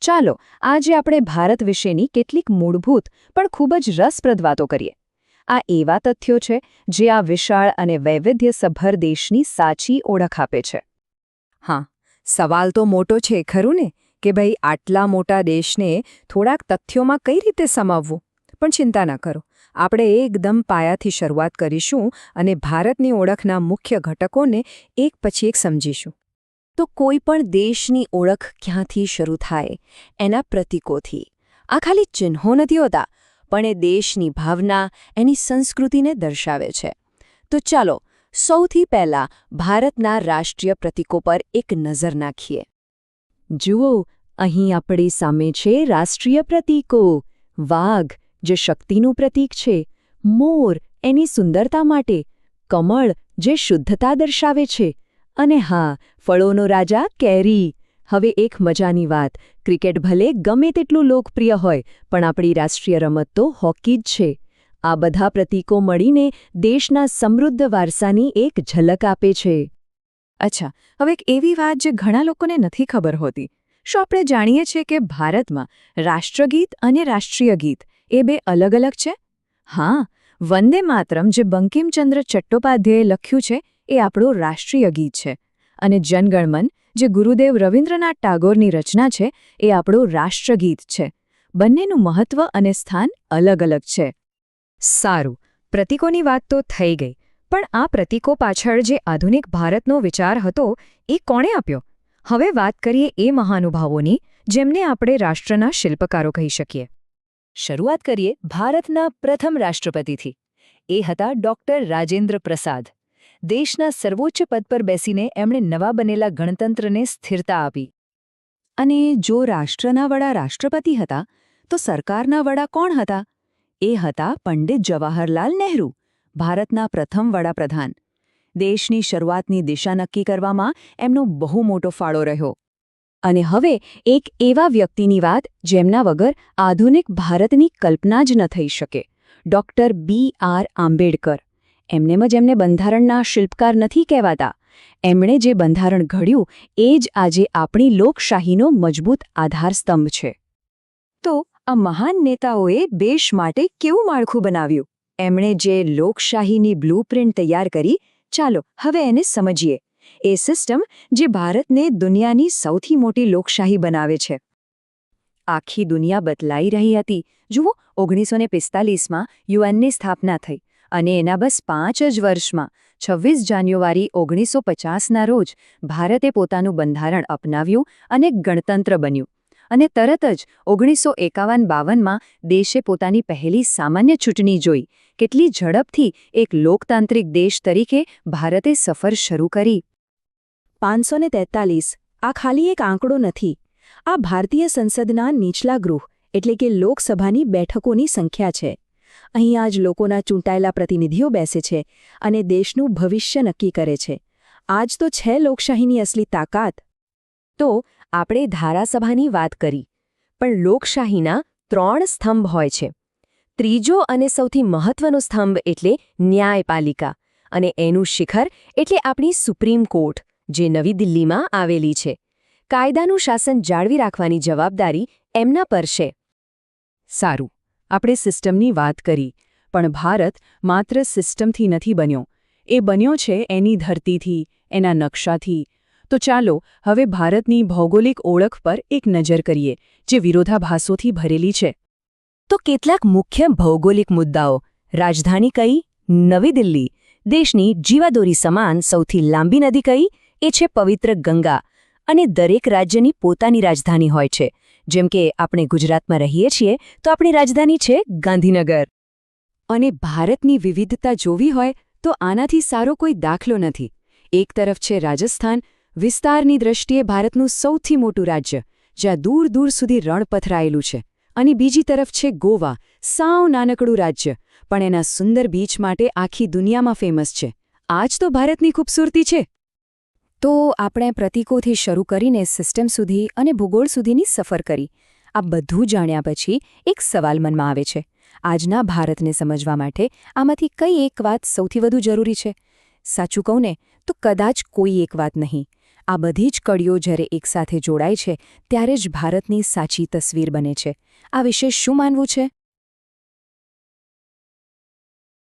ચાલો આજે આપણે ભારત વિશેની કેટલીક મૂળભૂત પણ ખૂબ જ રસપ્રદ વાતો કરીએ. આ એવા તથ્યો છે જે આ વિશાળ અને વૈવિધ્યસભર દેશની સાચી ઓળખ આપે છે. હા, સવાલ તો મોટો છે ખરું ને કે ભાઈ આટલા મોટા દેશને થોડાક તથ્યોમાં કઈ રીતે સમાવવું? પણ ચિંતા ના કરો, આપણે એકદમ પાયાથી શરૂઆત કરીશું અને ભારતની ઓળખના મુખ્ય ઘટકોને એક પછી એક સમજીશું. તો કોઈ પણ દેશની ઓળખ ક્યાંથી શરૂ થાય? એના પ્રતીકોથી. આ ખાલી ચિહ્નો નથી હોતા, પણ એ દેશની ભાવના, એની સંસ્કૃતિને દર્શાવે છે. તો ચાલો સૌથી પહેલાં ભારતના રાષ્ટ્રીય પ્રતીકો પર એક નજર નાખીએ. જુઓ, અહીં આપણી સામે છે રાષ્ટ્રીય પ્રતીકો. વાઘ, જે શક્તિનું પ્રતીક છે. મોર, એની સુંદરતા માટે. કમળ, જે શુદ્ધતા દર્શાવે છે. અને હા, ફળોનો રાજા કેરી. હવે એક મજાની વાત, ક્રિકેટ ભલે ગમે તેટલું લોકપ્રિય હોય, પણ આપણી રાષ્ટ્રીય રમત તો હોકી જ છે. આ બધા પ્રતીકો મળીને દેશના સમૃદ્ધ વારસાની એક ઝલક આપે છે. અચ્છા, હવે એક એવી વાત જે ઘણા લોકોને નથી ખબર હોતી. શું આપણે જાણીએ છીએ કે ભારતમાં રાષ્ટ્રગીત અને રાષ્ટ્રીય ગીત એ બે અલગ અલગ છે? હા, વંદે માતરમ જે બંકિમચંદ્ર ચટ્ટોપાધ્યાયે લખ્યું છે એ આપણું રાષ્ટ્રીય ગીત છે, અને જનગણમન જે ગુરુદેવ રવિન્દ્રનાથ ટાગોરની રચના છે એ આપણું રાષ્ટ્રગીત છે. બંનેનું મહત્વ અને સ્થાન અલગ અલગ છે. સારું, પ્રતીકોની વાત તો થઈ ગઈ, પણ આ પ્રતીકો પાછળ જે આધુનિક ભારતનો વિચાર હતો એ કોણે આપ્યો? હવે વાત કરીએ એ મહાનુભાવોની જેમને આપણે રાષ્ટ્રના શિલ્પકારો કહી શકીએ. શરૂઆત કરીએ ભારતના પ્રથમ રાષ્ટ્રપતિથી. એ હતા ડૉક્ટર રાજેન્દ્ર પ્રસાદ. દેશના સર્વોચ્ચ પદ પર બેસીને એમણે નવા બનેલા ગણતંત્રને સ્થિરતા આપી. અને જો રાષ્ટ્રના વડા રાષ્ટ્રપતિ હતા, તો સરકારના વડા કોણ હતા? એ હતા પંડિત જવાહરલાલ નહેરુ, ભારતના પ્રથમ વડાપ્રધાન. દેશની શરૂઆતની દિશા નક્કી કરવામાં એમનો બહુ મોટો ફાળો રહ્યો. અને હવે એક એવા વ્યક્તિની વાત જેમના વગર આધુનિક ભારતની કલ્પના જ ન થઈ શકે, ડૉક્ટર B.R. આંબેડકર. એમનેમ જ એમને બંધારણના શિલ્પકાર નથી કહેવાતા. એમણે જે બંધારણ ઘડ્યું એ જ આજે આપણી લોકશાહીનો મજબૂત આધારસ્તંભ છે. તો આ મહાન નેતાઓએ દેશ માટે કેવું માળખું બનાવ્યું? એમણે જે લોકશાહીની બ્લૂપ્રિન્ટ તૈયાર કરી, ચાલો હવે એને સમજીએ. એ સિસ્ટમ જે ભારતને દુનિયાની સૌથી મોટી લોકશાહી બનાવે છે. આખી દુનિયા બદલાઈ રહી હતી. જુઓ, 1945માં યુએનની સ્થાપના થઈ, અને એના બસ 5 જ વર્ષમાં 26 જાન્યુઆરી 1950ના રોજ ભારતે પોતાનું બંધારણ અપનાવ્યું અને ગણતંત્ર બન્યું. અને તરત જ 1951-52માં દેશે પોતાની પહેલી સામાન્ય ચૂંટણી જોઈ. કેટલી ઝડપથી એક લોકતાંત્રિક દેશ તરીકે ભારતે સફર શરૂ કરી. 543 આ ખાલી એક આંકડો નથી. આ ભારતીય સંસદના નીચલા ગૃહ એટલે કે લોકસભાની બેઠકોની સંખ્યા છે. અહીંયા જ લોકોના ચૂંટાયેલા પ્રતિનિધિઓ બેસે છે અને દેશનું ભવિષ્ય નક્કી કરે છે. આજ તો છે લોકશાહીની અસલી તાકાત. તો આપણે ધારાસભાની વાત કરી, પણ લોકશાહીના 3 સ્તંભ હોય છે. ત્રીજો અને સૌથી મહત્વનો સ્તંભ એટલે ન્યાયપાલિકા, અને એનું શિખર એટલે આપણી સુપ્રીમ કોર્ટ, જે નવી દિલ્હીમાં આવેલી છે. કાયદાનું શાસન જાળવી રાખવાની જવાબદારી એમના પર છે. સારું, આપણે સિસ્ટમની વાત કરી, પણ ભારત માત્ર સિસ્ટમથી નથી બન્યો. એ બન્યો છે એની ધરતીથી, એના નકશાથી. તો ચાલો હવે ભારતની ભૌગોલિક ઓળખ પર એક નજર કરીએ, જે વિરોધાભાસોથી ભરેલી છે. તો કેટલાક મુખ્ય ભૌગોલિક મુદ્દાઓ. રાજધાની કઈ? નવી દિલ્હી. દેશની જીવાદોરી સમાન સૌથી લાંબી નદી કઈ? એ છે પવિત્ર ગંગા. અને દરેક રાજ્યની પોતાની રાજધાની હોય છે. જેમ કે આપણે ગુજરાતમાં રહીએ છીએ તો આપણી રાજધાની છે ગાંધીનગર. અને ભારતની વિવિધતા જોવી હોય તો આનાથી સારો કોઈ દાખલો નથી. એક તરફ છે રાજસ્થાન, વિસ્તારની દ્રષ્ટિએ ભારતનું સૌથી મોટું રાજ્ય, જ્યાં દૂર દૂર સુધી રણ પથરાયેલું છે. અને બીજી તરફ છે ગોવા, સાવ નાનકડું રાજ્ય, પણ એના સુંદર બીચ માટે આખી દુનિયામાં ફેમસ છે. આ જ તો ભારતની ખૂબસૂરતી છે. તો આપણે પ્રતીકોથી શરૂ કરીને સિસ્ટમ સુધી અને ભૂગોળ સુધીની સફર કરી. આ બધું જાણ્યા પછી એક સવાલ મનમાં આવે છે. આજના ભારતને સમજવા માટે આમાંથી કઈ એક વાત સૌથી વધુ જરૂરી છે? સાચું કહું ને તો કદાચ કોઈ એક વાત નહીં. આ બધી જ કડીઓ જ્યારે એકસાથે જોડાય છે ત્યારે જ ભારતની સાચી તસવીર બને છે. આ વિશે શું માનવું છે?